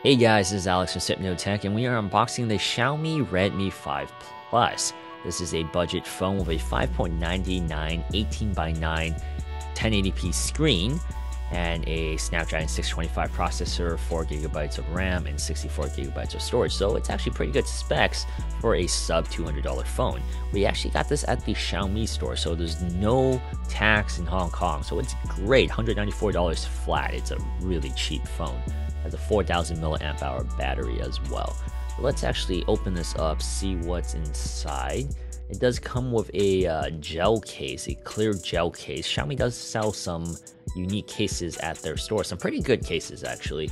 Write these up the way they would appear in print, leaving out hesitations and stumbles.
Hey guys, this is Alex from Hypnotech, and we are unboxing the Xiaomi Redmi 5 Plus. This is a budget phone with a 5.99 18:9 1080p screen and a Snapdragon 625 processor, 4GB of RAM, and 64GB of storage. So it's actually pretty good specs for a sub $200 phone. We actually got this at the Xiaomi store, so there's no tax in Hong Kong. So it's great, $194 flat. It's a really cheap phone. Has a 4,000 milliamp hour battery as well. Let's actually open this up, see what's inside. It does come with a gel case, a clear gel case. Xiaomi does sell some unique cases at their store, some pretty good cases actually.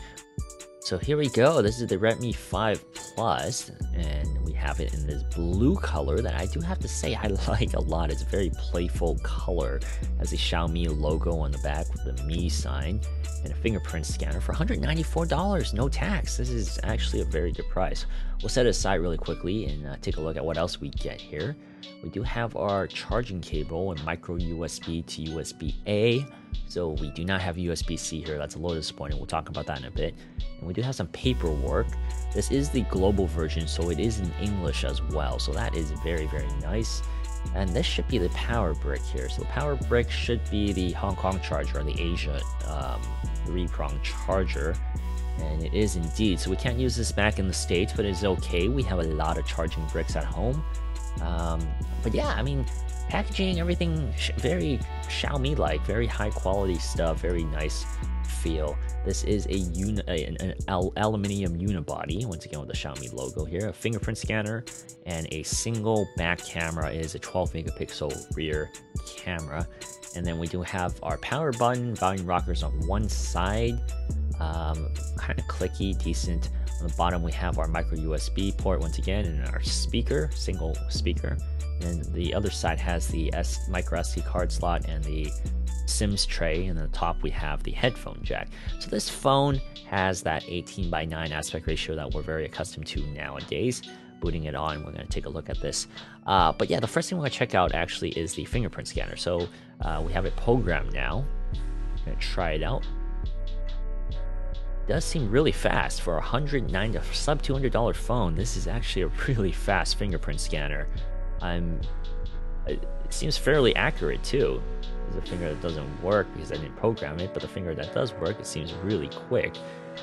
So here we go. This is the Redmi 5 Plus, and we have it in this blue color that I do have to say I like a lot. It's a very playful color. It has a Xiaomi logo on the back with the Mi sign and a fingerprint scanner for $194, no tax. This is actually a very good price. We'll set it aside really quickly and take a look at what else we get here. We do have our charging cable and micro USB to USB-A. So we do not have USB-C here. That's a little disappointing. We'll talk about that in a bit. And we do have some paperwork. This is the global version, so it is in English as well. So that is very, very nice. And this should be the power brick here. So the power brick should be the Hong Kong charger, or the Asia 3-prong charger. And it is indeed. So we can't use this back in the States, but it's okay. We have a lot of charging bricks at home. But yeah, I mean, packaging, everything very Xiaomi-like, very high quality stuff, very nice feel. This is an aluminium unibody, once again with the Xiaomi logo here, a fingerprint scanner, and a single back camera. It is a 12 megapixel rear camera. And then we do have our power button, volume rockers on one side, kind of clicky, decent. On the bottom we have our micro USB port once again, and our speaker, single speaker. And the other side has the micro SD card slot and the SIMS tray, and on the top we have the headphone jack. So this phone has that 18:9 aspect ratio that we're very accustomed to nowadays. Booting it on, we're going to take a look at this. But yeah, the first thing we're going to check out actually is the fingerprint scanner. So we have it programmed now. I'm going to try it out. Does seem really fast for a sub $200 phone. This is actually a really fast fingerprint scanner. It seems fairly accurate too. There's a finger that doesn't work because I didn't program it, but the finger that does work, it seems really quick.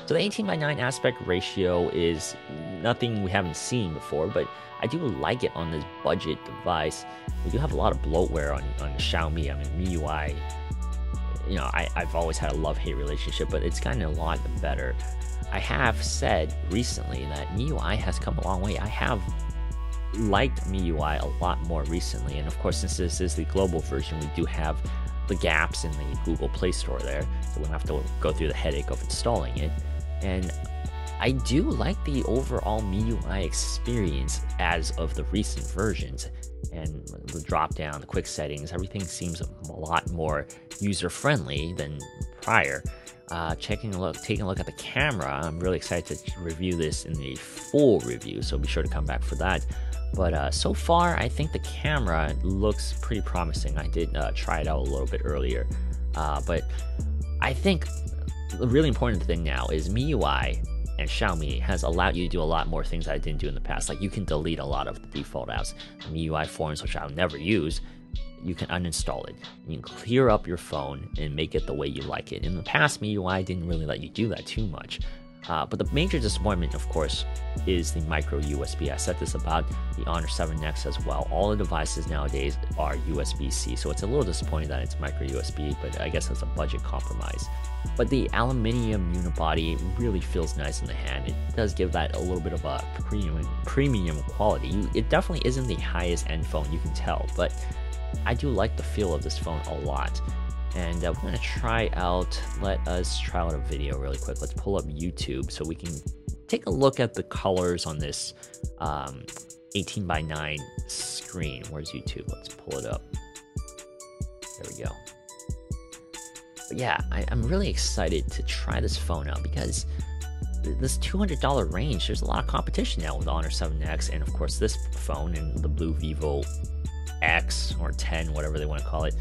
So the 18:9 aspect ratio is nothing we haven't seen before, but I do like it on this budget device. We do have a lot of bloatware on Xiaomi. I mean, MIUI, you know, I've always had a love-hate relationship, but it's gotten a lot better. I have said recently that MIUI has come a long way. I have liked MIUI a lot more recently, and of course, since this is the global version, we do have the gaps in the Google Play Store there, so we don't have to go through the headache of installing it. And I do like the overall MIUI experience as of the recent versions, and the drop down, the quick settings, everything seems a lot more user-friendly than prior. Taking a look at the camera, I'm really excited to review this in the full review, so be sure to come back for that. But so far, I think the camera looks pretty promising. I did try it out a little bit earlier, but I think the really important thing now is MIUI and Xiaomi has allowed you to do a lot more things that I didn't do in the past. Like you can delete a lot of the default apps. MIUI forms, which I'll never use, you can uninstall it. You can clear up your phone and make it the way you like it. In the past, MIUI didn't really let you do that too much. But the major disappointment, of course, is the micro USB. I said this about the Honor 7X as well. All the devices nowadays are USB-C, so it's a little disappointing that it's micro USB, but I guess it's a budget compromise. But the aluminium unibody really feels nice in the hand. It does give that a little bit of a premium quality. It definitely isn't the highest end phone, you can tell, but I do like the feel of this phone a lot. And we're going to let us try out a video really quick. Let's pull up YouTube so we can take a look at the colors on this 18:9 screen. Where's YouTube? Let's pull it up. There we go. But yeah, I'm really excited to try this phone out because this $200 range, there's a lot of competition now with the Honor 7X, and of course this phone and the blue Vivo X or 10, whatever they want to call it.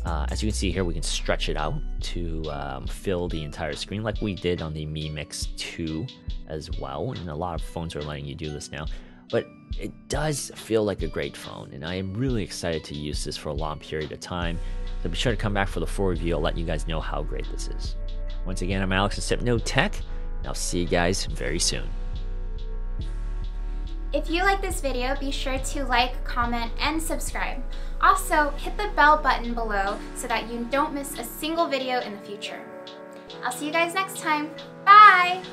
As you can see here, we can stretch it out to fill the entire screen like we did on the Mi Mix 2 as well. And a lot of phones are letting you do this now. But it does feel like a great phone, and I am really excited to use this for a long period of time. So be sure to come back for the full review. I'll let you guys know how great this is. Once again, I'm Alex with Hypno Tech, and I'll see you guys very soon. If you like this video, be sure to like, comment, and subscribe. Also, hit the bell button below so that you don't miss a single video in the future. I'll see you guys next time. Bye!